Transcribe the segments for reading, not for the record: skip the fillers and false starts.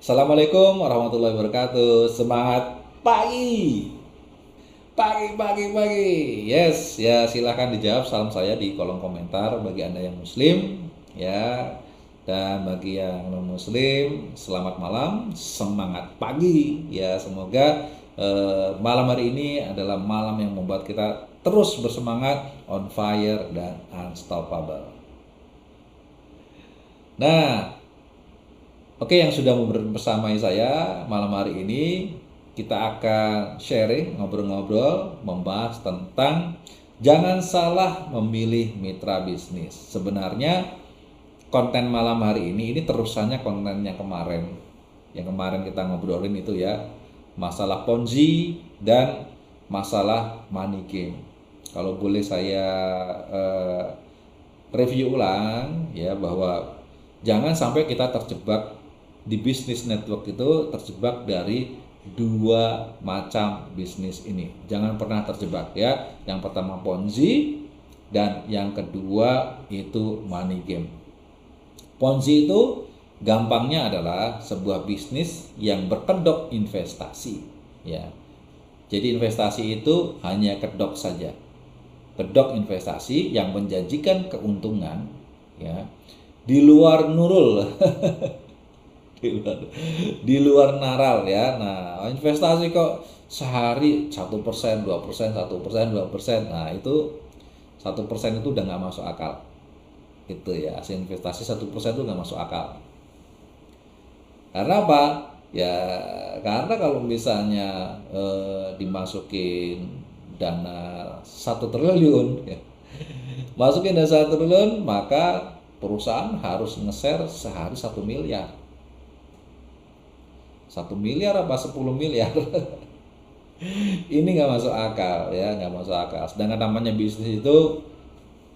Assalamualaikum warahmatullahi wabarakatuh. Semangat pagi. Pagi, pagi, pagi. Yes, ya silahkan dijawab salam saya di kolom komentar bagi Anda yang muslim ya. Dan bagi yang non muslim, selamat malam, semangat pagi ya. Semoga malam hari ini adalah malam yang membuat kita terus bersemangat, on fire dan unstoppable. Nah, oke, yang sudah bersama saya malam hari ini, kita akan sharing, ngobrol-ngobrol, membahas tentang jangan salah memilih mitra bisnis. Sebenarnya konten malam hari ini terusannya konten yang kemarin. Yang kemarin kita ngobrolin itu ya, masalah Ponzi dan masalah money game. Kalau boleh saya review ulang ya, bahwa jangan sampai kita terjebak di bisnis network itu, terjebak dari dua macam bisnis ini. Jangan pernah terjebak ya. Yang pertama Ponzi dan yang kedua itu money game. Ponzi itu gampangnya adalah sebuah bisnis yang berkedok investasi ya. Jadi investasi itu hanya kedok saja. Kedok investasi yang menjanjikan keuntungan ya di luar nurul. di luar naral ya. Nah, investasi kok sehari 1%, 2%, 1%, 2%. Nah, itu 1% itu udah nggak masuk akal. Gitu ya. Hasil investasi 1% itu nggak masuk akal. Karena apa? Ya, karena kalau misalnya dimasukin dana 1 triliun ya, masukin dana 1 triliun, maka perusahaan harus nge-share sehari 1 miliar. 1 miliar apa 10 miliar. Ini nggak masuk akal ya, nggak masuk akal. Sedangkan namanya bisnis itu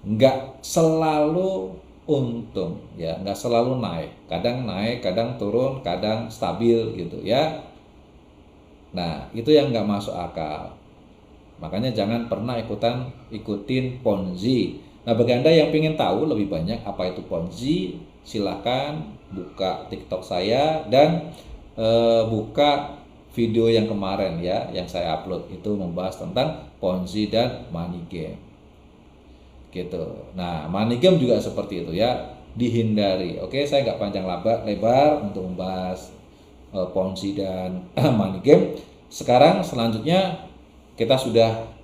nggak selalu untung ya, nggak selalu naik, kadang turun, kadang stabil gitu ya. Nah, itu yang nggak masuk akal. Makanya jangan pernah ikutin Ponzi. Nah, bagi Anda yang ingin tahu lebih banyak apa itu Ponzi, silahkan buka TikTok saya dan buka video yang kemarin ya, yang saya upload itu membahas tentang Ponzi dan money game gitu. Nah, money game juga seperti itu ya, dihindari. Oke, saya nggak panjang lebar untuk membahas Ponzi dan money game. Sekarang selanjutnya kita sudah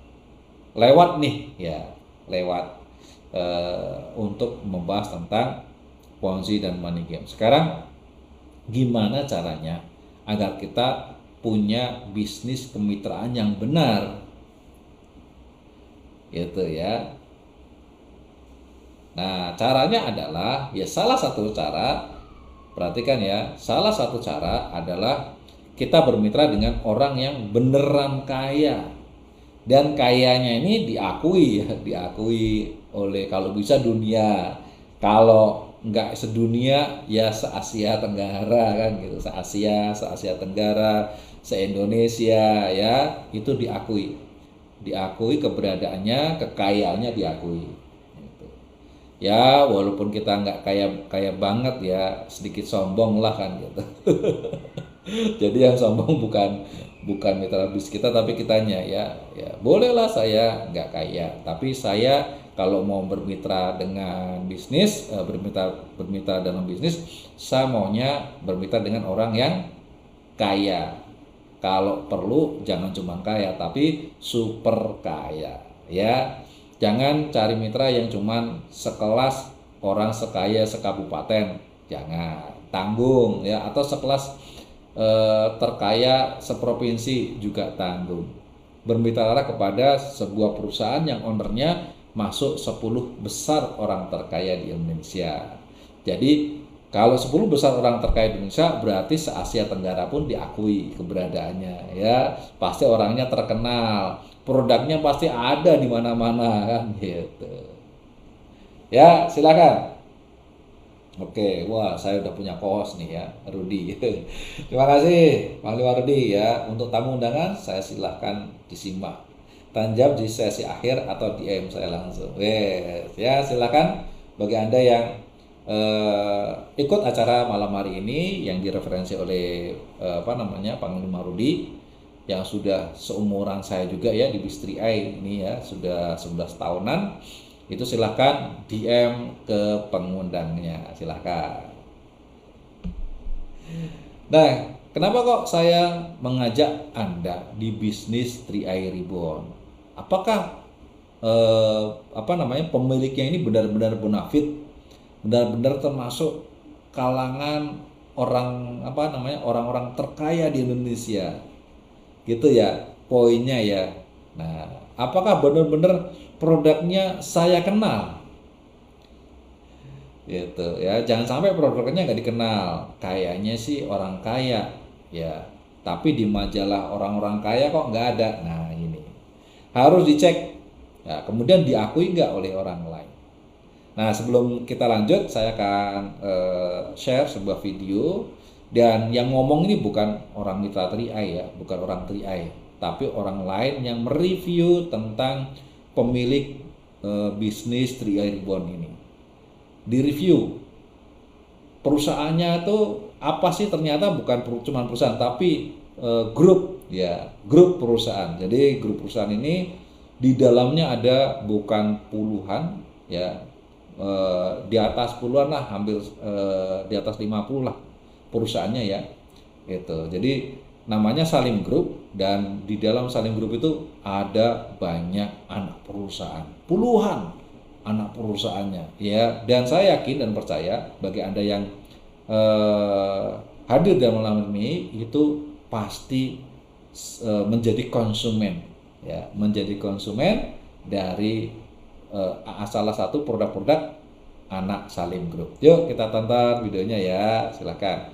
lewat nih ya, lewat untuk membahas tentang Ponzi dan money game. Sekarang gimana caranya agar kita punya bisnis kemitraan yang benar gitu ya. Nah, caranya adalah ya, salah satu cara, perhatikan ya, salah satu cara adalah kita bermitra dengan orang yang beneran kaya. Dan kayanya ini diakui ya, diakui oleh kalau bisa dunia. Kalau nggak sedunia ya se-Asia Tenggara kan gitu, se-Asia Tenggara, se-Indonesia ya, itu diakui keberadaannya, kekayaannya diakui gitu. Ya walaupun kita nggak kaya kaya banget ya, sedikit sombong lah kan gitu. Jadi yang sombong bukan mitra bisnis kita, tapi kitanya ya. Ya bolehlah saya nggak kaya, tapi saya kalau mau bermitra dengan bisnis, bermitra dalam bisnis, saya maunya bermitra dengan orang yang kaya. Kalau perlu jangan cuma kaya, tapi super kaya ya. Jangan cari mitra yang cuma sekelas orang sekaya sekabupaten, jangan, tanggung ya. Atau sekelas terkaya seprovinsi juga tanggung. Bermitralah kepada sebuah perusahaan yang ownernya masuk 10 besar orang terkaya di Indonesia. Jadi kalau 10 besar orang terkaya di Indonesia, berarti se-Asia Tenggara pun diakui keberadaannya ya. Pasti orangnya terkenal, produknya pasti ada di mana-mana kan gitu. Ya, silakan. Oke, wah saya udah punya co-host nih ya, Rudi. Terima kasih, Panglima Rudi ya. Untuk tamu undangan, saya silahkan disimak. Tanjab di sesi akhir atau DM saya langsung. Wes, ya silakan bagi Anda yang ikut acara malam hari ini yang direferensi oleh Panglima Rudi yang sudah seumuran saya juga ya di Bistri Eye ini ya, sudah 11 tahunan. Itu silahkan DM ke pengundangnya, silahkan. Nah, kenapa kok saya mengajak Anda di bisnis 3i Reborn? Apakah pemiliknya ini benar-benar bonafit, benar-benar termasuk kalangan orang-orang terkaya di Indonesia, gitu ya poinnya ya. Nah, apakah benar-benar produknya saya kenal? Gitu ya, jangan sampai produknya nggak dikenal, kayaknya sih orang kaya ya, tapi di majalah orang-orang kaya kok nggak ada. Nah, ini harus dicek ya, kemudian diakui nggak oleh orang lain. Nah, sebelum kita lanjut, saya akan share sebuah video, dan yang ngomong ini bukan orang mitra 3i ya, bukan orang 3i, tapi orang lain yang mereview tentang pemilik bisnis 3i Reborn ini. Di review perusahaannya itu apa sih, ternyata bukan cuma perusahaan tapi grup ya, grup perusahaan. Jadi grup perusahaan ini di dalamnya ada bukan puluhan ya, di atas puluhan lah, hampir di atas 50 lah perusahaannya ya gitu. Jadi namanya Salim Group, dan di dalam Salim Group itu ada banyak anak perusahaan, puluhan anak perusahaannya ya. Dan saya yakin dan percaya bagi Anda yang hadir dalam malam ini itu pasti menjadi konsumen ya, menjadi konsumen dari salah satu produk-produk anak Salim Group. Yuk kita tonton videonya ya, silakan.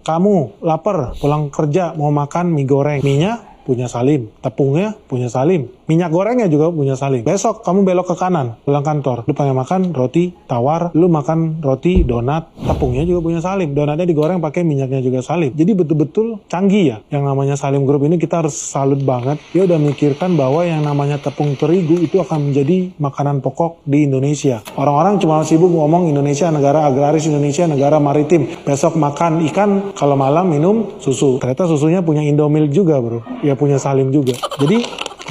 Kamu lapar, pulang kerja mau makan mie goreng, mie-nya punya Salim, tepungnya punya Salim, minyak gorengnya juga punya Salim. Besok kamu belok ke kanan, pulang kantor, lu pengen makan roti tawar, lu makan roti donat, tepungnya juga punya Salim, donatnya digoreng pakai minyaknya juga Salim. Jadi betul-betul canggih ya, yang namanya Salim Group ini. Kita harus salut banget, dia udah mikirkan bahwa yang namanya tepung terigu itu akan menjadi makanan pokok di Indonesia. Orang-orang cuma sibuk ngomong Indonesia negara agraris, Indonesia negara maritim, besok makan ikan, kalau malam minum susu. Ternyata susunya punya Indomilk juga bro, ya punya Salim juga. Jadi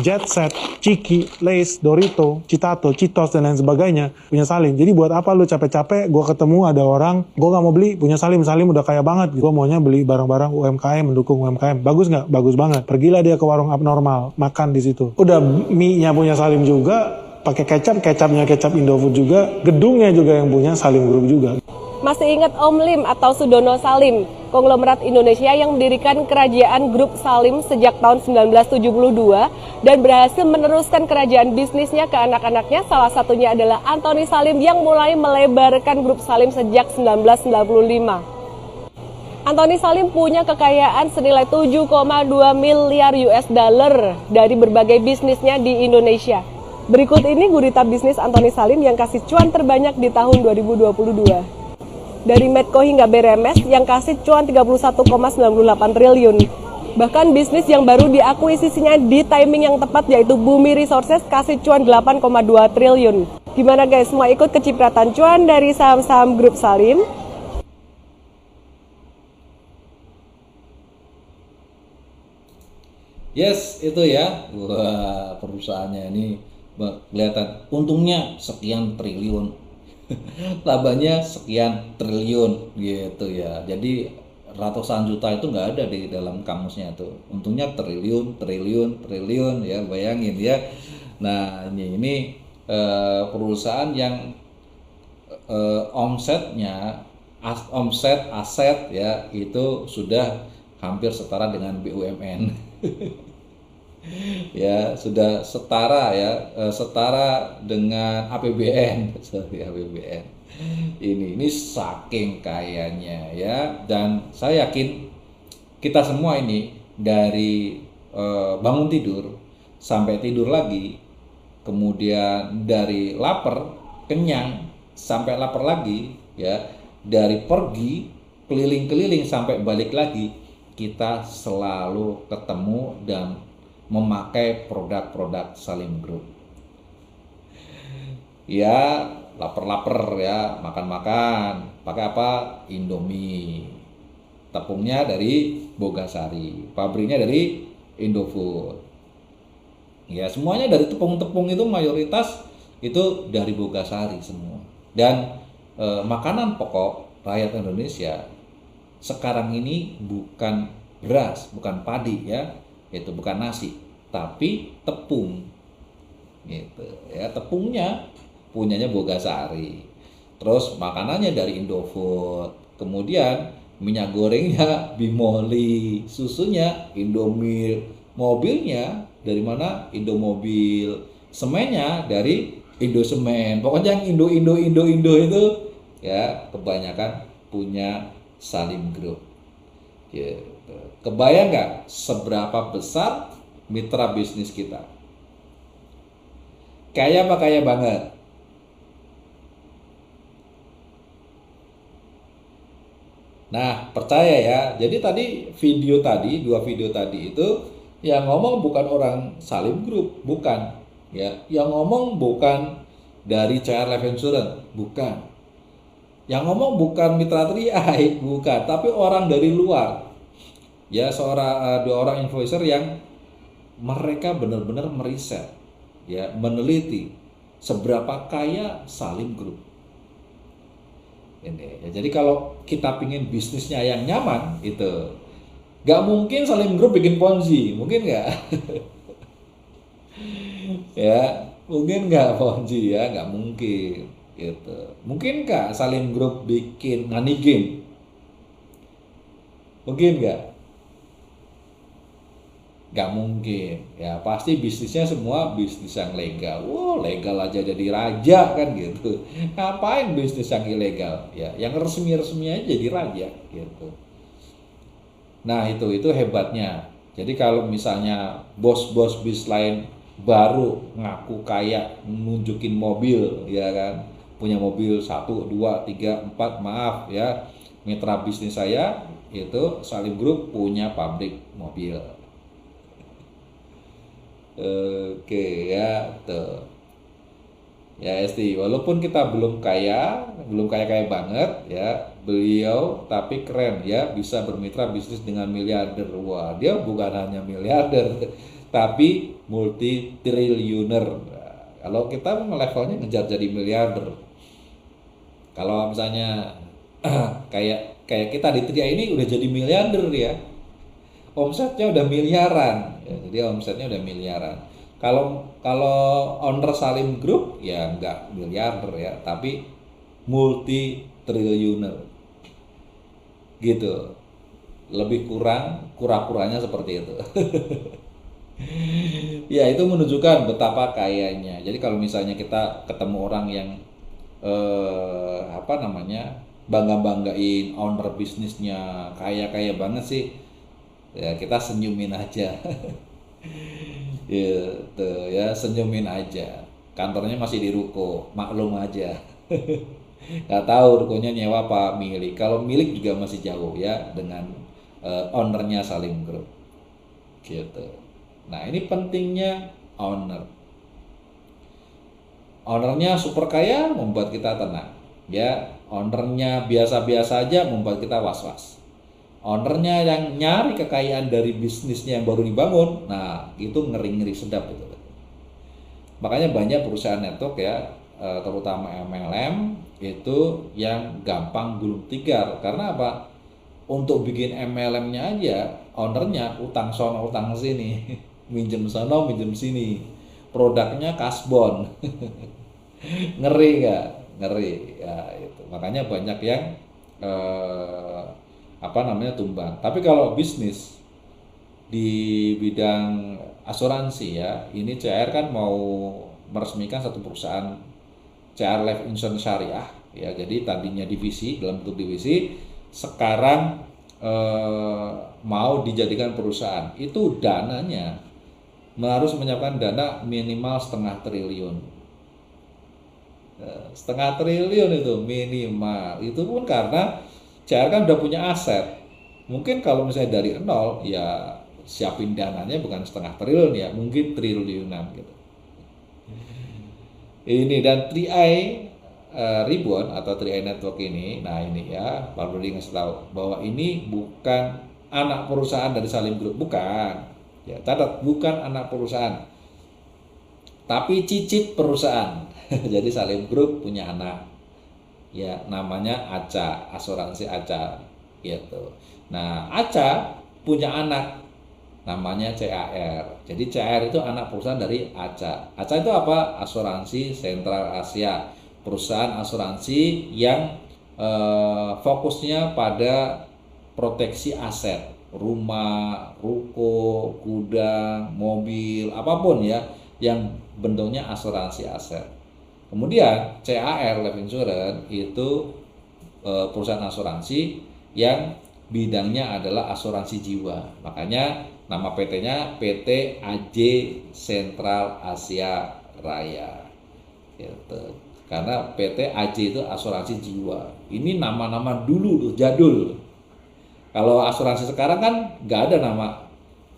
Jet Set, Chiki, Lay's, Dorito, Citato, Cheetos, dan lain sebagainya punya Salim. Jadi buat apa lu capek-capek gue ketemu ada orang, gue gak mau beli, punya Salim. Salim udah kaya banget, gue maunya beli barang-barang UMKM, mendukung UMKM. Bagus nggak? Bagus banget. Pergilah dia ke warung abnormal, makan di situ. Udah mie-nya punya Salim juga, pakai kecap, kecapnya kecap Indofood juga, gedungnya juga yang punya Salim Group juga. Masih ingat Om Lim atau Sudono Salim, konglomerat Indonesia yang mendirikan kerajaan grup Salim sejak tahun 1972 dan berhasil meneruskan kerajaan bisnisnya ke anak-anaknya. Salah satunya adalah Anthony Salim yang mulai melebarkan grup Salim sejak 1995. Anthony Salim punya kekayaan senilai 7,2 miliar US dollar dari berbagai bisnisnya di Indonesia. Berikut ini gurita bisnis Anthony Salim yang kasih cuan terbanyak di tahun 2022. Dari Medco hingga Beremes yang kasih cuan 31,98 triliun. Bahkan bisnis yang baru diakuisisinya di timing yang tepat yaitu Bumi Resources kasih cuan 8,2 triliun. Gimana guys, semua ikut kecipratan cuan dari saham-saham grup Salim? Yes, itu ya. Wah, perusahaannya ini kelihatan untungnya sekian triliun. Labanya sekian triliun gitu ya. Jadi ratusan juta itu nggak ada di dalam kamusnya itu. Untungnya triliun, triliun, triliun ya, bayangin ya. Nah, ini perusahaan yang omsetnya, omset aset ya itu sudah hampir setara dengan BUMN. Ya sudah setara ya, setara dengan APBN. Sorry, APBN ini saking kayanya ya. Dan saya yakin kita semua ini dari bangun tidur sampai tidur lagi, kemudian dari lapar kenyang sampai lapar lagi ya, dari pergi keliling-keliling sampai balik lagi, kita selalu ketemu dan memakai produk-produk Salim Group. Ya, lapar-lapar ya, makan-makan. Pakai apa? Indomie. Tepungnya dari Bogasari, pabriknya dari Indofood. Ya, semuanya dari tepung-tepung itu mayoritas itu dari Bogasari semua. Dan makanan pokok rakyat Indonesia sekarang ini bukan beras, bukan padi ya, itu bukan nasi, tapi tepung. Gitu ya, tepungnya punyanya Bogasari. Terus makanannya dari Indofood. Kemudian minyak gorengnya Bimoli, susunya Indomilk, mobilnya dari mana? Indomobil, semennya dari Indosemen. Pokoknya yang Indo itu ya kebanyakan punya Salim Group. Ya, kebayang nggak seberapa besar mitra bisnis kita? Kaya apa kaya banget? Nah, percaya ya. Jadi tadi dua video tadi itu yang ngomong bukan orang Salim Group, bukan. Ya, yang ngomong bukan dari CR Life Insurance, bukan. Yang ngomong bukan Mitra Triai, bukan, tapi orang dari luar. Ya, dua orang influencer yang mereka benar-benar meriset, ya, meneliti seberapa kaya Salim Group. Ini ya, jadi kalau kita pingin bisnisnya yang nyaman itu nggak mungkin Salim Group bikin Ponzi, mungkin nggak? Ya, mungkin nggak Ponzi ya, nggak mungkin gitu. Mungkin nggak Salim Group bikin money game? Mungkin nggak? Nggak mungkin ya, pasti bisnisnya semua bisnis yang legal. Wow, legal aja jadi raja kan gitu. Ngapain bisnis yang ilegal ya, yang resmi-resmi aja jadi raja gitu. Nah itu hebatnya. Jadi kalau misalnya bos-bos bis lain baru ngaku kaya, nunjukin mobil ya kan, punya mobil 1, 2, 3, 4, maaf ya, mitra bisnis saya itu Salim Group punya pabrik mobil. Oke ya tuh ya Esti, walaupun kita belum kaya banget ya beliau, tapi keren ya, bisa bermitra bisnis dengan miliarder. Wah, dia bukan hanya miliarder tapi multi triliuner. Kalau kita levelnya ngejar jadi miliarder, kalau misalnya kayak kita di Tria ini udah jadi miliarder ya, omsetnya udah miliaran ya, jadi omsetnya udah miliaran. Kalau owner Salim Group ya nggak miliarder ya, tapi multi triliuner gitu, lebih kurang kura-kuranya seperti itu. Ya itu menunjukkan betapa kayanya. Jadi kalau misalnya kita ketemu orang yang bangga-banggain owner bisnisnya kaya banget sih, ya kita senyumin aja. Gitu ya, senyumin aja. Kantornya masih di ruko, maklum aja. Nggak tahu rukonya nyewa apa milik. Kalau milik juga masih jauh ya dengan ownernya Salim Group. Gitu. Nah ini pentingnya owner. Ownernya super kaya membuat kita tenang. Ya, ownernya biasa-biasa aja membuat kita was-was. Ownernya yang nyari kekayaan dari bisnisnya yang baru dibangun, nah itu ngeri-ngeri sedap itu. Makanya banyak perusahaan network ya, terutama MLM itu yang gampang gulung tikar. Karena apa? Untuk bikin MLM-nya aja, ownernya utang sono utang sini, minjem sono minjem sini, produknya kasbon. Ngeri nggak? Ngeri ya itu. Makanya banyak yang tumbang. Tapi kalau bisnis di bidang asuransi ya, ini CR kan mau meresmikan satu perusahaan CR Life Insurance Syariah ya. Jadi tadinya divisi, dalam bentuk divisi, sekarang mau dijadikan perusahaan. Itu dananya harus menyiapkan dana minimal 0,5 triliun. 0,5 triliun itu minimal. Itu pun karena CR kan udah punya aset. Mungkin kalau misalnya dari nol ya siapin dananya bukan 0,5 triliun ya, mungkin triliunan gitu. Ini dan Tri Ribbon atau 3i Network ini, nah ini ya, Pak Brody ngasih tahu bahwa ini bukan anak perusahaan dari Salim Group, bukan. Ya, catat, bukan anak perusahaan, tapi cicit perusahaan. Jadi Salim Group punya anak, ya namanya ACA, asuransi ACA, gitu. Nah, ACA punya anak, namanya CAR. Jadi CAR itu anak perusahaan dari ACA. ACA itu apa? Asuransi Sentral Asia, perusahaan asuransi yang fokusnya pada proteksi aset, rumah, ruko, gudang, mobil, apapun ya, yang bentuknya asuransi aset. Kemudian CAR Life Insurance itu perusahaan asuransi yang bidangnya adalah asuransi jiwa. Makanya nama PT-nya PT AJ Sentral Asia Raya. Gitu. Karena PT AJ itu asuransi jiwa. Ini nama-nama dulu tuh, jadul. Kalau asuransi sekarang kan nggak ada nama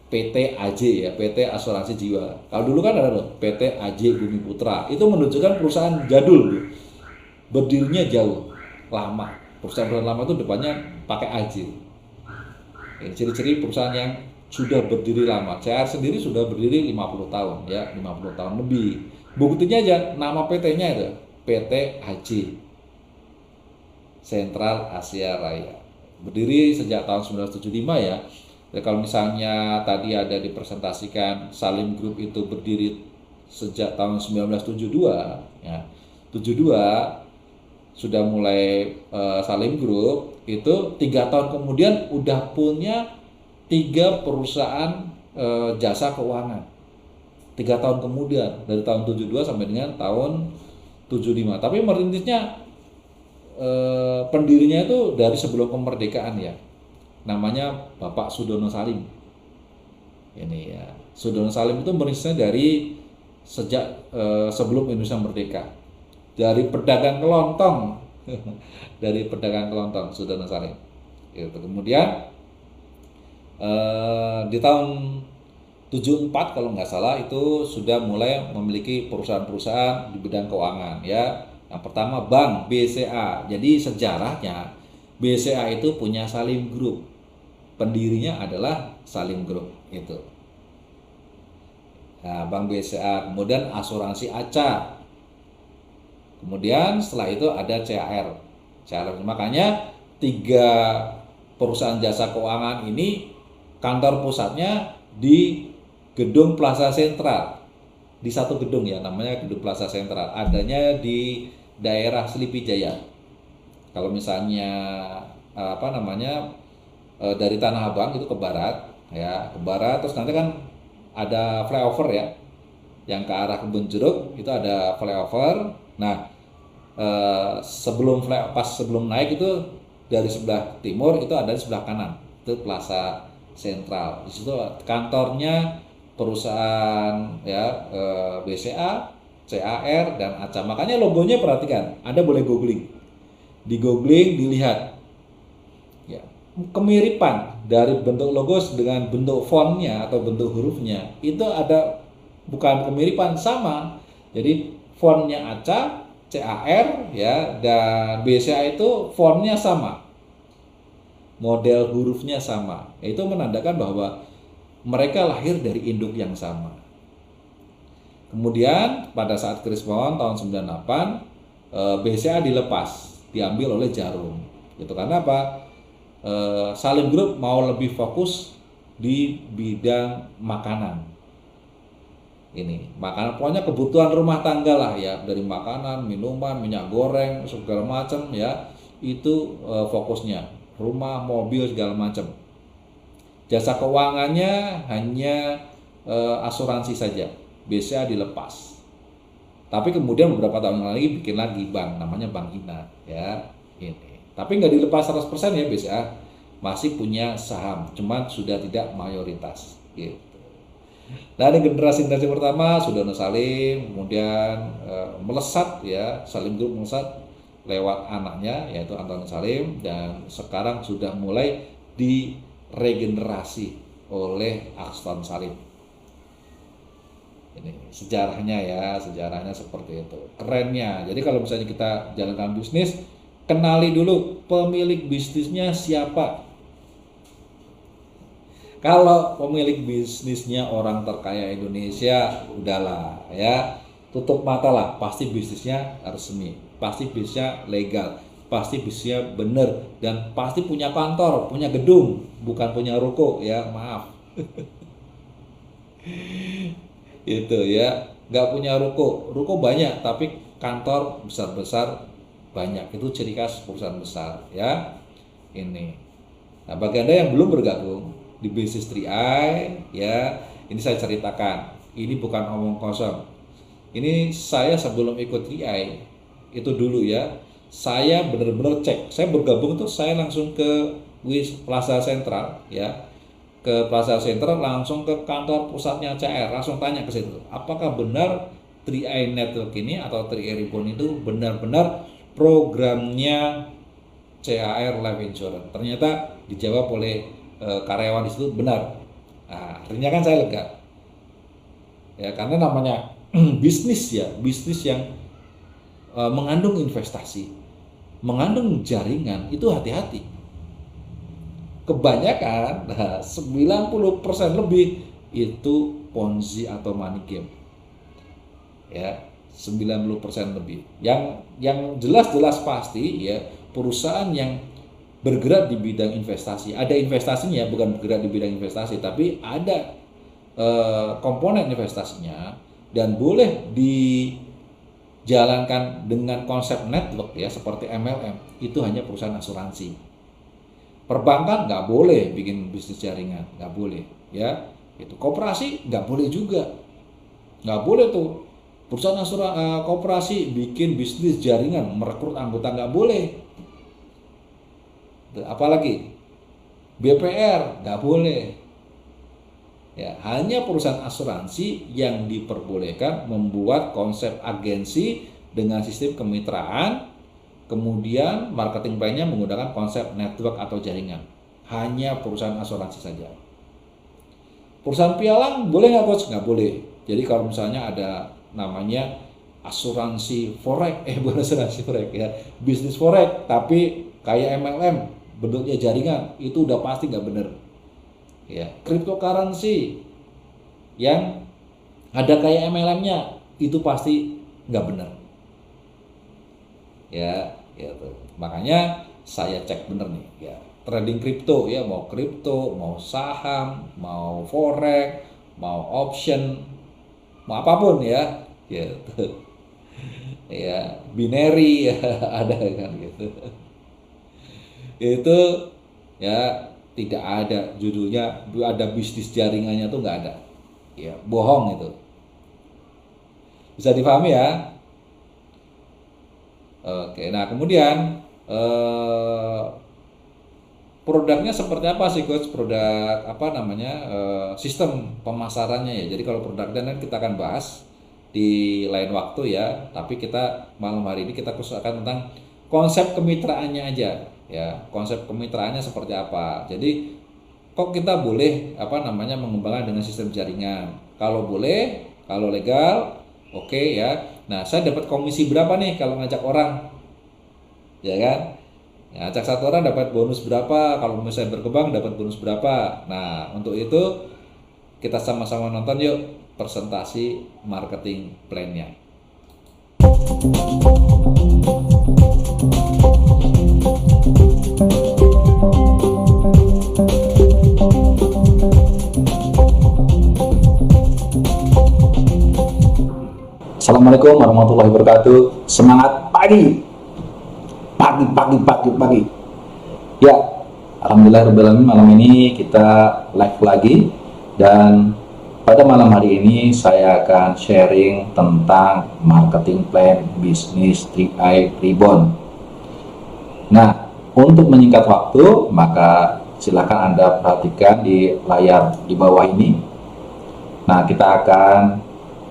PT AJ ya, PT Asuransi Jiwa. Kalau dulu kan ada loh, PT AJ Bumi Putra. Itu menunjukkan perusahaan jadul tuh. Berdirinya jauh, lama. Perusahaan lama itu depannya pakai AJ. Ciri-ciri perusahaan yang sudah berdiri lama. CR sendiri sudah berdiri 50 tahun ya, 50 tahun lebih. Buktinya aja nama PT-nya itu PT AJ Sentral Asia Raya. Berdiri sejak tahun 1975 ya. Jadi kalau misalnya tadi ada dipresentasikan Salim Group itu berdiri sejak tahun 1972 ya. 72 sudah mulai Salim Group itu 3 tahun kemudian udah punya 3 perusahaan jasa keuangan. 3 tahun kemudian dari tahun 72 sampai dengan tahun 75. Tapi merintisnya pendirinya itu dari sebelum kemerdekaan ya, namanya Bapak Sudono Salim. Ini ya, Sudono Salim itu merintisnya dari sejak sebelum Indonesia merdeka, dari pedagang kelontong, dari pedagang kelontong Sudono Salim. Itu kemudian di tahun 74 kalau nggak salah itu sudah mulai memiliki perusahaan-perusahaan di bidang keuangan ya. Yang pertama Bank BCA. Jadi sejarahnya BCA itu punya Salim Group. Pendirinya adalah Salim Group itu. Nah, Bank BCA, kemudian asuransi ACA. Kemudian setelah itu ada CAR. Makanya 3 perusahaan jasa keuangan ini kantor pusatnya di Gedung Plaza Sentral. Di satu gedung ya, namanya Gedung Plaza Sentral. Adanya di daerah Selipi Jaya. Kalau misalnya dari Tanah Abang itu ke barat ya, ke barat terus nanti kan ada flyover ya, yang ke arah Kebun Jeruk itu ada flyover. Nah sebelum naik itu dari sebelah timur itu ada di sebelah kanan itu Plaza Sentral. Di situ kantornya perusahaan ya BCA, CAR dan ACA. Makanya logonya perhatikan, Anda boleh googling. Di googling dilihat ya, kemiripan dari bentuk logo dengan bentuk fontnya atau bentuk hurufnya itu ada, bukan kemiripan, sama. Jadi fontnya ACA, CAR ya dan BCA itu fontnya sama. Model hurufnya sama. Itu menandakan bahwa mereka lahir dari induk yang sama. Kemudian pada saat Kris Mohon tahun 98 BCA dilepas, diambil oleh Jarum. Itu karena apa? Salim Group mau lebih fokus di bidang makanan. Ini makanan, pokoknya kebutuhan rumah tangga lah ya, dari makanan, minuman, minyak goreng, segala macam ya. Itu fokusnya, rumah, mobil, segala macam. Jasa keuangannya hanya asuransi saja. BCA dilepas. Tapi kemudian beberapa tahun lagi bikin lagi bank, namanya Bank Ina ya. Ini. Tapi nggak dilepas 100% ya BCA. Masih punya saham, cuman sudah tidak mayoritas gitu. Nah, ini generasi pertama Sudono Salim, kemudian melesat ya, Salim Group melesat lewat anaknya yaitu Antoni Salim, dan sekarang sudah mulai diregenerasi oleh Axton Salim. Ini sejarahnya ya, sejarahnya seperti itu. Kerennya. Jadi kalau misalnya kita jalankan bisnis, kenali dulu pemilik bisnisnya siapa. Kalau pemilik bisnisnya orang terkaya Indonesia, udahlah ya, tutup mata lah, pasti bisnisnya resmi, pasti bisnisnya legal, pasti bisnisnya bener, dan pasti punya kantor, punya gedung, bukan punya ruko ya, maaf. Itu ya, nggak punya ruko banyak, tapi kantor besar-besar banyak. Itu ciri khas perusahaan besar ya. Ini. Nah, bagi Anda yang belum bergabung di bisnis 3i ya, ini saya ceritakan. Ini bukan omong kosong. Ini saya sebelum ikut 3i itu dulu ya, saya benar-benar cek. Saya bergabung tuh saya langsung ke Plaza Central ya. Ke Plaza Central, langsung ke kantor pusatnya CR, langsung tanya ke situ, apakah benar 3i Network ini atau 3i Ribbon itu benar-benar programnya CHR Life Insurance. Ternyata dijawab oleh karyawan di situ benar. Nah, akhirnya kan saya lega. Ya, karena namanya bisnis ya, bisnis yang mengandung investasi, mengandung jaringan, itu hati-hati. Kebanyakan, 90% lebih itu Ponzi atau money game. Ya, 90% lebih. Yang jelas-jelas pasti ya, perusahaan yang bergerak di bidang investasi, ada investasinya, bukan bergerak di bidang investasi, tapi ada komponen investasinya dan boleh dijalankan dengan konsep network ya, seperti MLM, itu hanya perusahaan asuransi. Perbankan nggak boleh bikin bisnis jaringan, nggak boleh ya. Itu koperasi nggak boleh juga, nggak boleh tuh perusahaan koperasi bikin bisnis jaringan, merekrut anggota, nggak boleh. Apalagi BPR nggak boleh ya. Hanya perusahaan asuransi yang diperbolehkan membuat konsep agensi dengan sistem kemitraan, kemudian marketing plan-nya menggunakan konsep network atau jaringan. Hanya perusahaan asuransi saja. Perusahaan pialang boleh nggak coach? Nggak boleh. Jadi kalau misalnya ada namanya asuransi forex, bukan asuransi forex ya, bisnis forex, tapi kayak MLM, bentuknya jaringan, itu udah pasti nggak bener. Ya, cryptocurrency yang ada kayak MLM-nya, itu pasti nggak bener. Ya, gitu. Makanya saya cek bener nih ya, trading kripto ya, mau kripto, mau saham, mau forex, mau option, mau apapun ya, gitu. Ya, binary ya, ada kan gitu. Itu ya tidak ada judulnya, ada bisnis jaringannya tuh nggak ada. Ya, bohong itu. Bisa dipahami ya? Oke, nah kemudian produknya seperti apa sih coach? Produk apa namanya? Sistem pemasarannya ya. Jadi kalau produknya nanti kita akan bahas di lain waktu ya. Tapi kita malam hari ini kita khusus akan tentang konsep kemitraannya aja ya. Konsep kemitraannya seperti apa? Jadi kok kita boleh apa namanya mengembangkan dengan sistem jaringan? Kalau boleh, kalau legal, oke ya. Nah, saya dapat komisi berapa nih kalau ngajak orang? Ya kan? Ya, ngajak satu orang dapat bonus berapa? Kalau misalnya berkembang dapat bonus berapa? Nah, untuk itu kita sama-sama nonton yuk presentasi marketing plan-nya. Assalamualaikum warahmatullahi wabarakatuh. Semangat pagi. Ya, alhamdulillahirobbilalamin, malam ini kita live lagi, dan pada malam hari ini saya akan sharing tentang marketing plan bisnis 3i Ribbon. Nah, untuk menyingkat waktu, maka silakan Anda perhatikan di layar di bawah ini. Nah, kita akan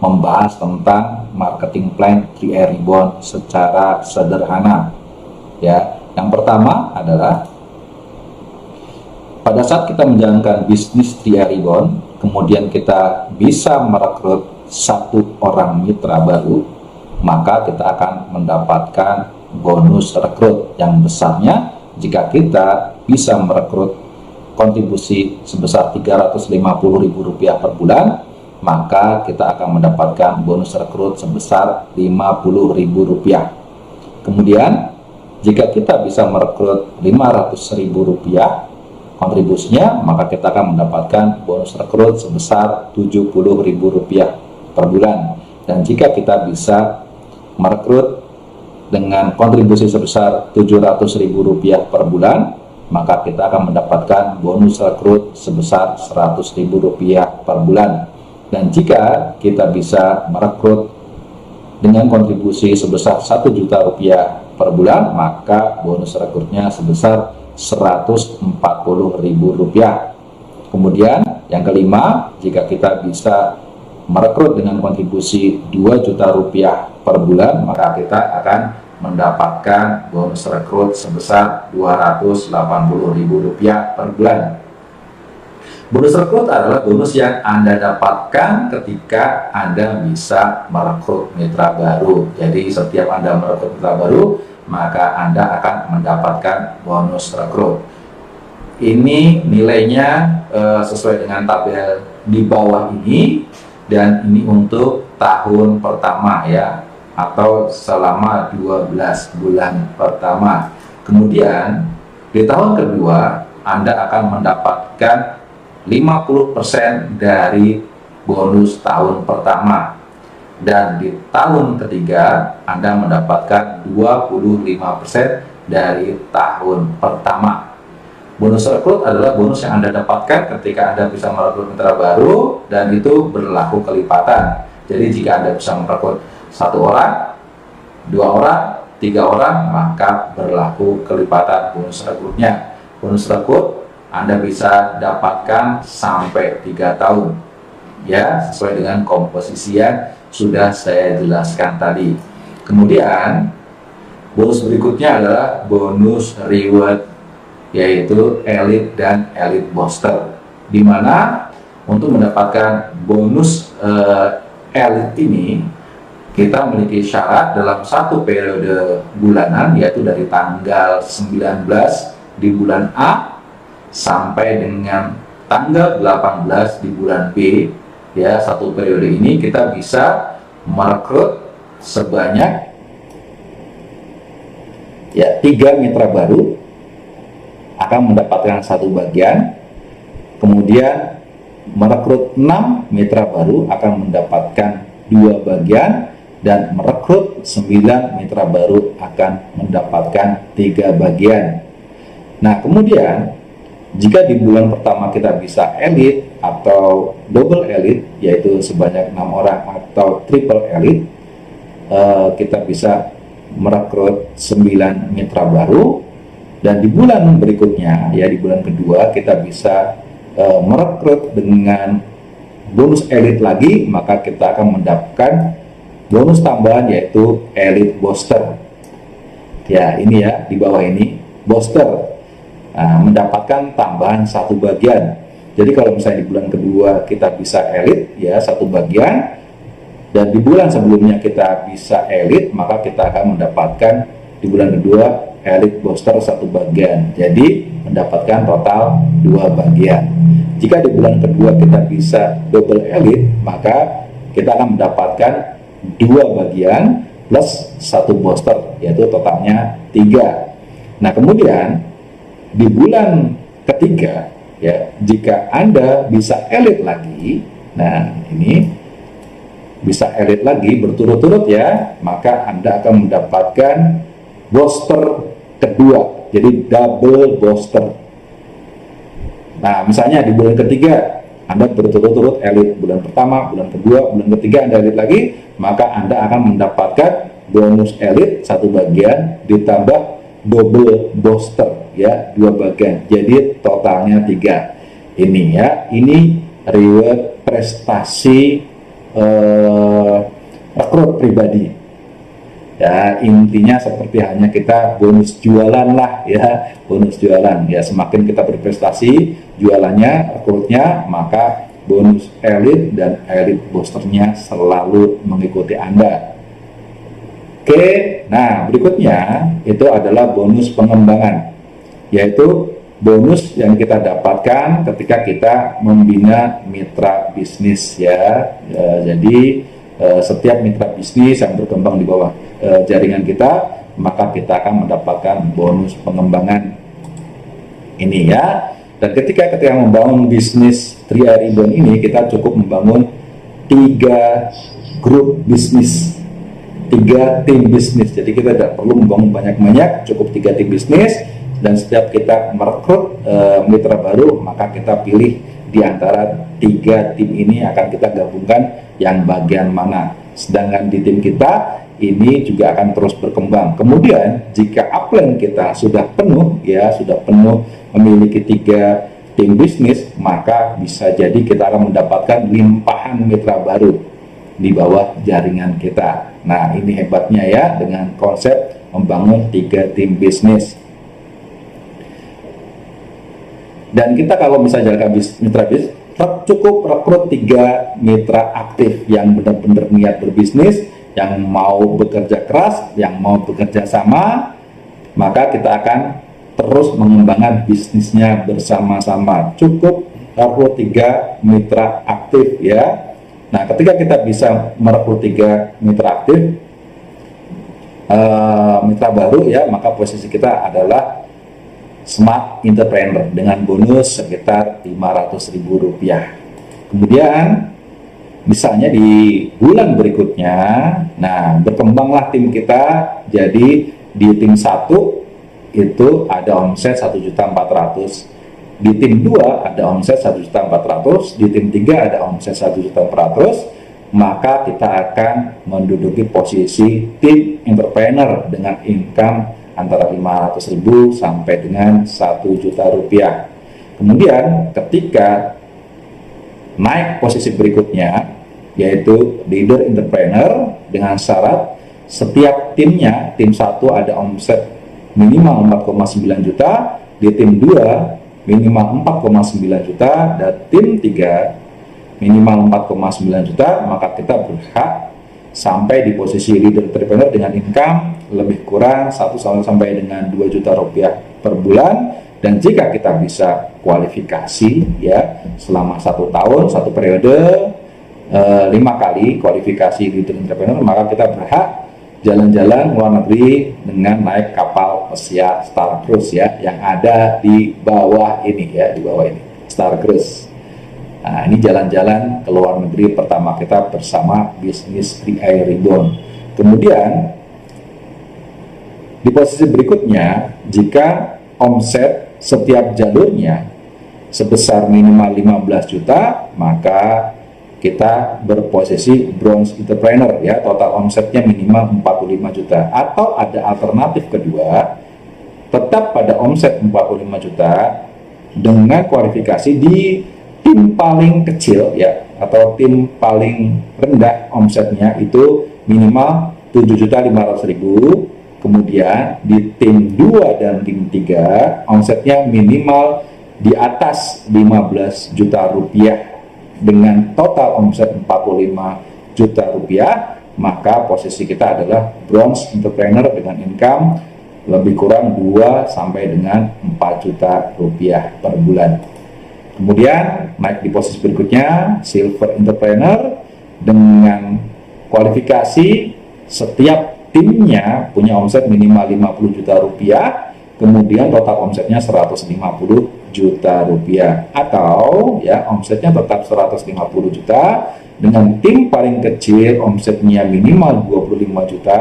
membahas tentang marketing plan 3i Ribbon secara sederhana. Ya, yang pertama adalah pada saat kita menjalankan bisnis 3i Ribbon, kemudian kita bisa merekrut satu orang mitra baru, maka kita akan mendapatkan bonus rekrut yang besarnya jika kita bisa merekrut kontribusi sebesar Rp350.000 per bulan, maka kita akan mendapatkan bonus rekrut sebesar Rp50.000. Kemudian jika kita bisa merekrut Rp500.000 kontribusinya, maka kita akan mendapatkan bonus rekrut sebesar Rp70.000 per bulan. Dan jika kita bisa merekrut dengan kontribusi sebesar Rp700.000 per bulan, maka kita akan mendapatkan bonus rekrut sebesar Rp100.000 per bulan. Dan jika kita bisa merekrut dengan kontribusi sebesar Rp1.000.000 per bulan, maka bonus rekrutnya sebesar Rp140.000. Kemudian yang kelima, jika kita bisa merekrut dengan kontribusi Rp2.000.000 per bulan, maka kita akan mendapatkan bonus rekrut sebesar Rp280.000 per bulan. Bonus rekrut adalah bonus yang Anda dapatkan ketika Anda bisa merekrut mitra baru. Jadi setiap Anda merekrut mitra baru, maka Anda akan mendapatkan bonus rekrut. Ini nilainya sesuai dengan tabel di bawah ini, dan ini untuk tahun pertama ya, atau selama 12 bulan pertama. Kemudian di tahun kedua Anda akan mendapatkan 50% dari bonus tahun pertama, dan di tahun ketiga Anda mendapatkan 25% dari tahun pertama. Bonus rekrut adalah bonus yang Anda dapatkan ketika Anda bisa merekrut mitra baru, dan itu berlaku kelipatan. Jadi jika Anda bisa merekrut 1 orang, 2 orang, 3 orang, maka berlaku kelipatan bonus rekrutnya. Bonus rekrut Anda bisa dapatkan sampai 3 tahun, ya, sesuai dengan komposisi yang sudah saya jelaskan tadi. Kemudian bonus berikutnya adalah bonus reward, yaitu elite dan elite booster, di mana untuk mendapatkan bonus elite ini kita memiliki syarat dalam satu periode bulanan, yaitu dari tanggal 19 di bulan A sampai dengan tanggal 18 di bulan B. Ya, satu periode ini kita bisa merekrut sebanyak 3 mitra baru, akan mendapatkan 1 bagian. Kemudian merekrut 6 mitra baru akan mendapatkan 2 bagian, dan merekrut 9 mitra baru akan mendapatkan 3 bagian. Nah, kemudian jika di bulan pertama kita bisa elite atau double elite, yaitu sebanyak 6 orang, atau triple elite, kita bisa merekrut 9 mitra baru. Dan di bulan berikutnya, ya di bulan kedua, kita bisa merekrut dengan bonus elite lagi, maka kita akan mendapatkan bonus tambahan, yaitu elite booster. Ya, ini ya di bawah ini booster, mendapatkan tambahan 1 bagian. Jadi kalau misalnya di bulan kedua kita bisa elite, ya 1 bagian, dan di bulan sebelumnya kita bisa elite, maka kita akan mendapatkan di bulan kedua elite booster 1 bagian. Jadi mendapatkan total 2 bagian. Jika di bulan kedua kita bisa double elite, maka kita akan mendapatkan 2 bagian plus 1 booster, yaitu totalnya 3. Nah, kemudian di bulan ketiga, ya, jika Anda bisa elite lagi, nah ini bisa elite lagi berturut-turut ya, maka Anda akan mendapatkan booster kedua, jadi double booster. Nah, misalnya di bulan ketiga Anda berturut-turut elite, bulan pertama, bulan kedua, bulan ketiga Anda elite lagi, maka Anda akan mendapatkan bonus elite 1 bagian ditambah double booster, ya 2 bagian, jadi totalnya 3. Ini ya, ini reward prestasi rekrut pribadi. Ya, intinya seperti hanya kita bonus jualan lah ya, bonus jualan ya. Semakin kita berprestasi jualannya, rekrutnya, maka bonus elit dan elit boosternya selalu mengikuti Anda. Oke, nah berikutnya itu adalah bonus pengembangan, yaitu bonus yang kita dapatkan ketika kita membina mitra bisnis ya. Jadi setiap mitra bisnis yang berkembang di bawah jaringan kita, maka kita akan mendapatkan bonus pengembangan ini ya. Dan ketika membangun bisnis 3i Ribbon ini, kita cukup membangun 3 grup bisnis, 3 tim bisnis. Jadi kita tidak perlu membangun banyak-banyak, cukup 3 tim bisnis. Dan setiap kita merekrut mitra baru, maka kita pilih di antara 3 tim ini akan kita gabungkan yang bagian mana. Sedangkan di tim kita ini juga akan terus berkembang. Kemudian jika upline kita sudah penuh ya, sudah penuh memiliki 3 tim bisnis, maka bisa jadi kita akan mendapatkan limpahan mitra baru di bawah jaringan kita. Nah, ini hebatnya ya dengan konsep membangun 3 tim bisnis. Dan kita kalau misalnya jalankan mitra bisnis, cukup rekrut 3 mitra aktif yang benar-benar niat berbisnis, yang mau bekerja keras, yang mau bekerja sama, maka kita akan terus mengembangkan bisnisnya bersama-sama. Cukup rekrut 3 mitra aktif ya. Nah, ketika kita bisa merekrut 3 mitra aktif, mitra baru ya, maka posisi kita adalah Smart Entrepreneur dengan bonus sekitar Rp500.000. Kemudian misalnya di bulan berikutnya, nah berkembanglah tim kita, jadi di tim 1 itu ada omset 1.400.000, di tim 2 ada omset 1.400.000, di tim 3 ada omset 1.400.000, maka kita akan menduduki posisi tim entrepreneur dengan income antara 500.000 sampai dengan 1 juta rupiah. Kemudian ketika naik posisi berikutnya, yaitu leader entrepreneur, dengan syarat setiap timnya, tim 1 ada omset minimal 4,9 juta, di tim 2 minimal 4,9 juta, dan tim 3 minimal 4,9 juta, maka kita berhak sampai di posisi leader entrepreneur dengan income lebih kurang 1 sampai dengan 2 juta rupiah per bulan. Dan jika kita bisa kualifikasi ya selama 1 tahun, 1 periode, 5 kali kualifikasi leader entrepreneur, maka kita berhak jalan-jalan luar negeri dengan naik kapal pesiar Star Cruise ya, yang ada di bawah ini ya, di bawah ini Star Cruise. Nah, ini jalan-jalan ke luar negeri pertama kita bersama bisnis 3i Ribbon. Kemudian di posisi berikutnya, jika omset setiap jalurnya sebesar minimal 15 juta, maka kita berposisi bronze entrepreneur ya, total omsetnya minimal 45 juta. Atau ada alternatif kedua, tetap pada omset 45 juta dengan kualifikasi di tim paling kecil ya, atau tim paling rendah omsetnya itu minimal 7.500.000. Kemudian di tim 2 dan tim 3 omsetnya minimal di atas 15 juta rupiah dengan total omset 45 juta rupiah, maka posisi kita adalah bronze entrepreneur dengan income lebih kurang 2 sampai dengan 4 juta rupiah per bulan. Kemudian naik di posisi berikutnya silver entrepreneur dengan kualifikasi setiap timnya punya omset minimal 50 juta rupiah, kemudian total omsetnya 150 juta rupiah, atau ya omsetnya tetap 150 juta dengan tim paling kecil omsetnya minimal 25 juta,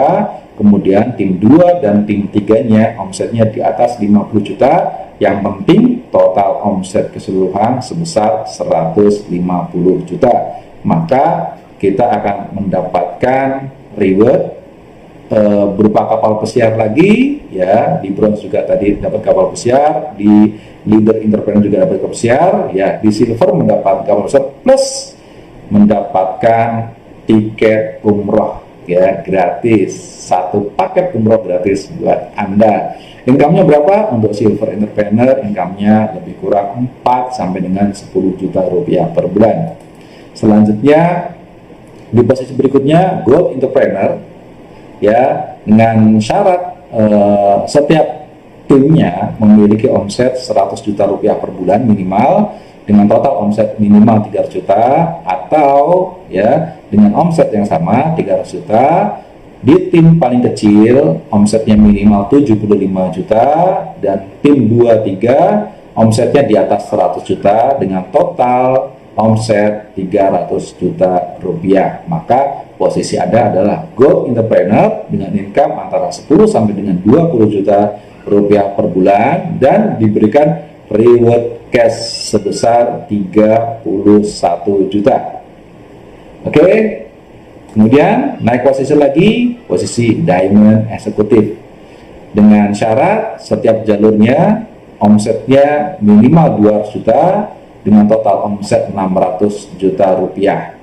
kemudian tim 2 dan tim 3-nya omsetnya di atas 50 juta, yang penting total omset keseluruhan sebesar 150 juta, maka kita akan mendapatkan reward berupa kapal pesiar lagi ya. Di bronze juga tadi dapat kapal pesiar, di leader entrepreneur juga dapat kapal pesiar ya, di silver mendapatkan kapal pesiar plus mendapatkan tiket umroh ya, gratis. Satu paket umroh gratis buat Anda. Income-nya berapa? Untuk silver entrepreneur, income-nya lebih kurang 4 sampai dengan 10 juta rupiah per bulan. Selanjutnya, di posisi berikutnya, gold entrepreneur, ya, dengan syarat setiap timnya memiliki omset 100 juta rupiah per bulan minimal, dengan total omset minimal 300 juta, atau ya dengan omset yang sama 300 juta. Di tim paling kecil omsetnya minimal 75 juta, dan tim 2-3 omsetnya di atas 100 juta dengan total omset 300 juta rupiah. Maka posisi Anda adalah gold entrepreneur dengan income antara 10 sampai dengan 20 juta rupiah per bulan dan diberikan reward cash sebesar 31 juta. Oke. Kemudian naik posisi lagi, posisi diamond eksekutif, dengan syarat setiap jalurnya omsetnya minimal 200 juta dengan total omset 600 juta rupiah.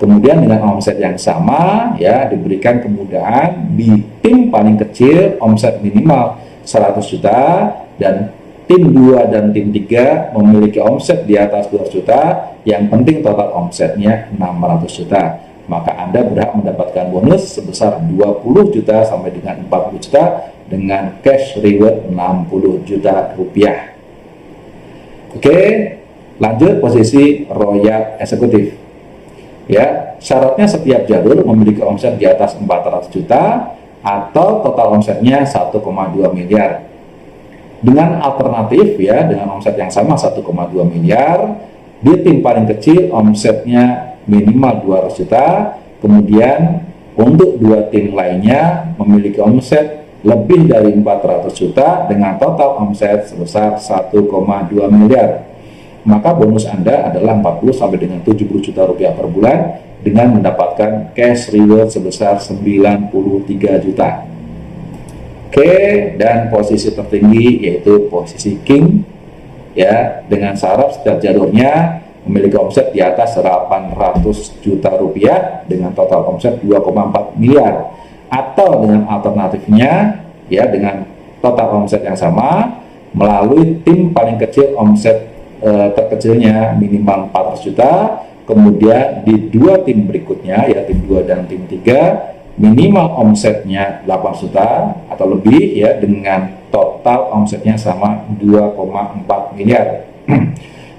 Kemudian dengan omset yang sama, ya, diberikan kemudahan di tim paling kecil omset minimal 100 juta, dan tim 2 dan tim 3 memiliki omset di atas 200 juta, yang penting total omsetnya 600 juta. Maka Anda berhak mendapatkan bonus sebesar 20 juta sampai dengan 40 juta dengan cash reward 60 juta rupiah. Oke, lanjut posisi royal eksekutif. Ya, syaratnya setiap jalur memiliki omset di atas 400 juta atau total omsetnya 1,2 miliar. Dengan alternatif, ya, dengan omset yang sama 1,2 miliar, di tim paling kecil omsetnya minimal 200 juta, kemudian untuk 2 tim lainnya memiliki omset lebih dari 400 juta dengan total omset sebesar 1,2 miliar. Maka bonus Anda adalah 40 sampai dengan 70 juta rupiah per bulan dengan mendapatkan cash reward sebesar 93 juta. Oke, dan posisi tertinggi yaitu posisi king, ya, dengan syarat setiap jalurnya memiliki omset di atas 800 juta rupiah dengan total omset 2,4 miliar, atau dengan alternatifnya, ya, dengan total omset yang sama melalui tim paling kecil omset terkecilnya minimal 400 juta, kemudian di 2 tim berikutnya, ya, tim 2 dan tim 3 minimal omsetnya 8 juta atau lebih, ya, dengan total omsetnya sama 2,4 miliar.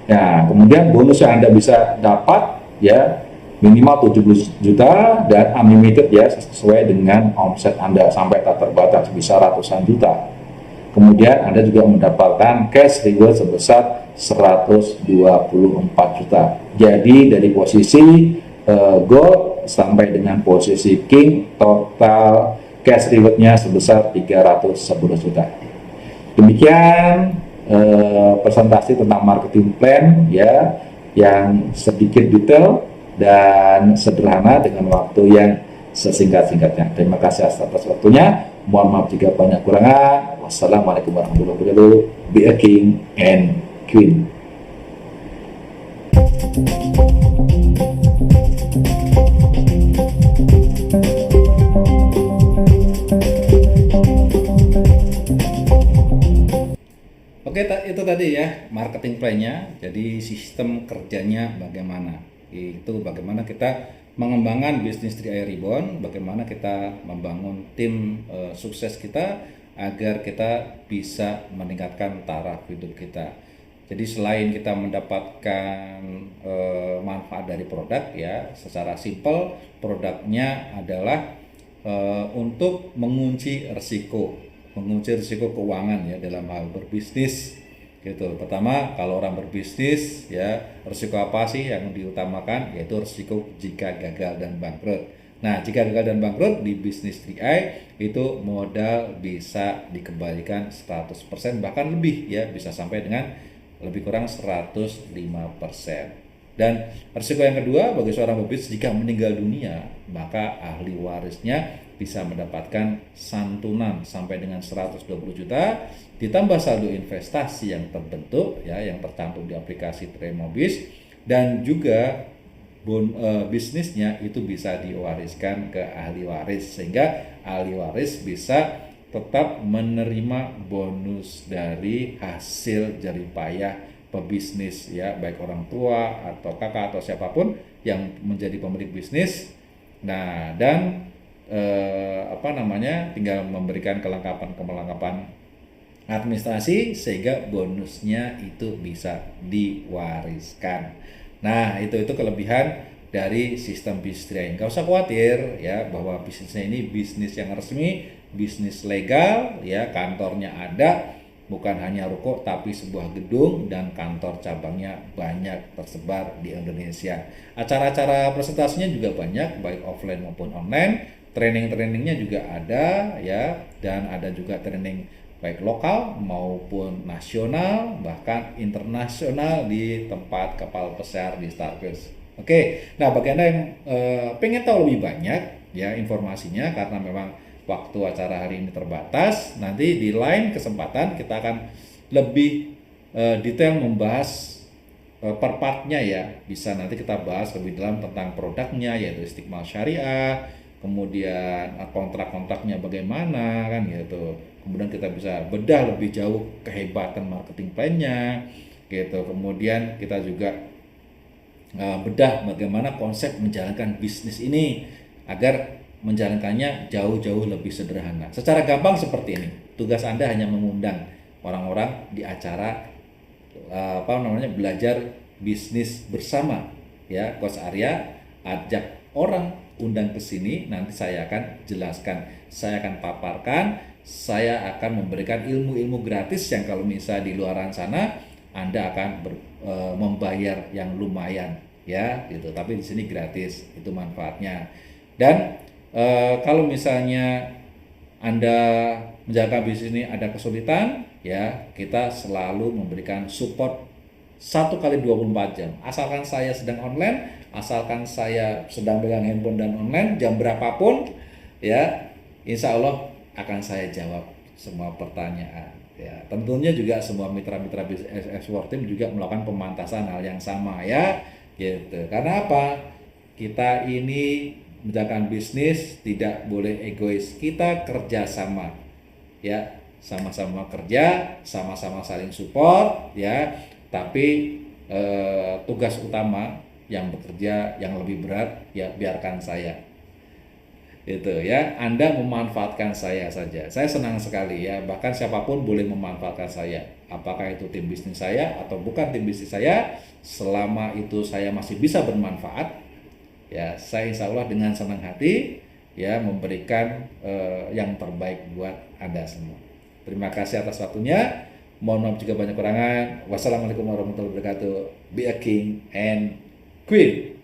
Nah, kemudian bonus yang Anda bisa dapat, ya, minimal 70 juta dan unlimited, ya, sesuai dengan omset Anda sampai tak terbatas, bisa ratusan juta. Kemudian Anda juga mendapatkan cash reward sebesar 124 juta. Jadi dari posisi gold sampai dengan posisi king, total cash rewardnya sebesar 310 juta. Demikian presentasi tentang marketing plan, ya, yang sedikit detail dan sederhana dengan waktu yang sesingkat-singkatnya. Terima kasih atas waktunya. Mohon maaf jika banyak kurangan. Wassalamualaikum warahmatullahi wabarakatuh. Be a king and queen. Oke, itu tadi ya marketing plan-nya. Jadi sistem kerjanya bagaimana? Itu bagaimana kita mengembangkan bisnis 3i Reborn, bagaimana kita membangun tim sukses kita agar kita bisa meningkatkan taraf hidup kita. Jadi selain kita mendapatkan manfaat dari produk, ya, secara simpel produknya adalah untuk mengunci risiko keuangan, ya, dalam hal berbisnis gitu. Pertama, kalau orang berbisnis, ya, risiko apa sih yang diutamakan? Yaitu risiko jika gagal dan bangkrut. Nah, jika gagal dan bangkrut di bisnis 3i itu modal bisa dikembalikan 100% bahkan lebih, ya, bisa sampai dengan lebih kurang 105%. Dan risiko yang kedua bagi seorang pebisnis, jika meninggal dunia, maka ahli warisnya bisa mendapatkan santunan sampai dengan 120 juta ditambah saldo investasi yang terbentuk, ya, yang tercantum di aplikasi Tremobis, dan juga bisnisnya itu bisa diwariskan ke ahli waris, sehingga ahli waris bisa tetap menerima bonus dari hasil jeripayah pebisnis ya, baik orang tua atau kakak atau siapapun yang menjadi pemilik bisnis. Nah, dan tinggal memberikan kelengkapan administrasi sehingga bonusnya itu bisa diwariskan. Nah, itu kelebihan dari sistem BIS3. Nggak usah khawatir ya, bahwa bisnisnya ini bisnis yang resmi, bisnis legal ya, kantornya ada, bukan hanya ruko tapi sebuah gedung dan kantor cabangnya banyak tersebar di Indonesia. Acara-acara presentasinya juga banyak, baik offline maupun online. Training-trainingnya juga ada ya, dan ada juga training baik lokal maupun nasional, bahkan internasional di tempat kapal pesiar di Starcruise. Oke, nah bagi Anda yang pengen tahu lebih banyak ya informasinya, karena memang waktu acara hari ini terbatas, nanti di lain kesempatan kita akan lebih detail membahas per partnya ya. Bisa nanti kita bahas lebih dalam tentang produknya, yaitu Istiqmal Syariah, kemudian kontrak-kontraknya bagaimana kan gitu. Kemudian kita bisa bedah lebih jauh kehebatan marketing plan-nya gitu. Kemudian kita juga bedah bagaimana konsep menjalankan bisnis ini agar menjalankannya jauh-jauh lebih sederhana. Secara gampang seperti ini. Tugas Anda hanya mengundang orang-orang di acara belajar bisnis bersama ya, Coach Arya ajak orang, undang ke sini, nanti saya akan jelaskan, saya akan paparkan, saya akan memberikan ilmu-ilmu gratis yang kalau misalnya di luaran sana Anda akan membayar yang lumayan ya gitu, tapi di sini gratis, itu manfaatnya. Dan kalau misalnya Anda menjaga bisnis ini ada kesulitan ya, kita selalu memberikan support 1x24 jam. Asalkan saya sedang online, asalkan saya sedang pegang handphone dan online, jam berapapun ya, insya Allah akan saya jawab semua pertanyaan ya. Tentunya juga semua mitra-mitra bisnis Export Team juga melakukan pemantasan hal yang sama ya gitu. Karena apa? Kita ini menjalankan bisnis tidak boleh egois, kita kerjasama ya, sama-sama kerja, sama-sama saling support ya. Tapi tugas utama yang bekerja yang lebih berat ya biarkan saya itu ya, Anda memanfaatkan saya saja, saya senang sekali ya, bahkan siapapun boleh memanfaatkan saya, apakah itu tim bisnis saya atau bukan tim bisnis saya, selama itu saya masih bisa bermanfaat ya, saya insya Allah dengan senang hati ya memberikan yang terbaik buat Anda semua. Terima kasih atas waktunya, mohon maaf jika banyak kurangan. Wassalamualaikum warahmatullahi wabarakatuh. Be a king and queen.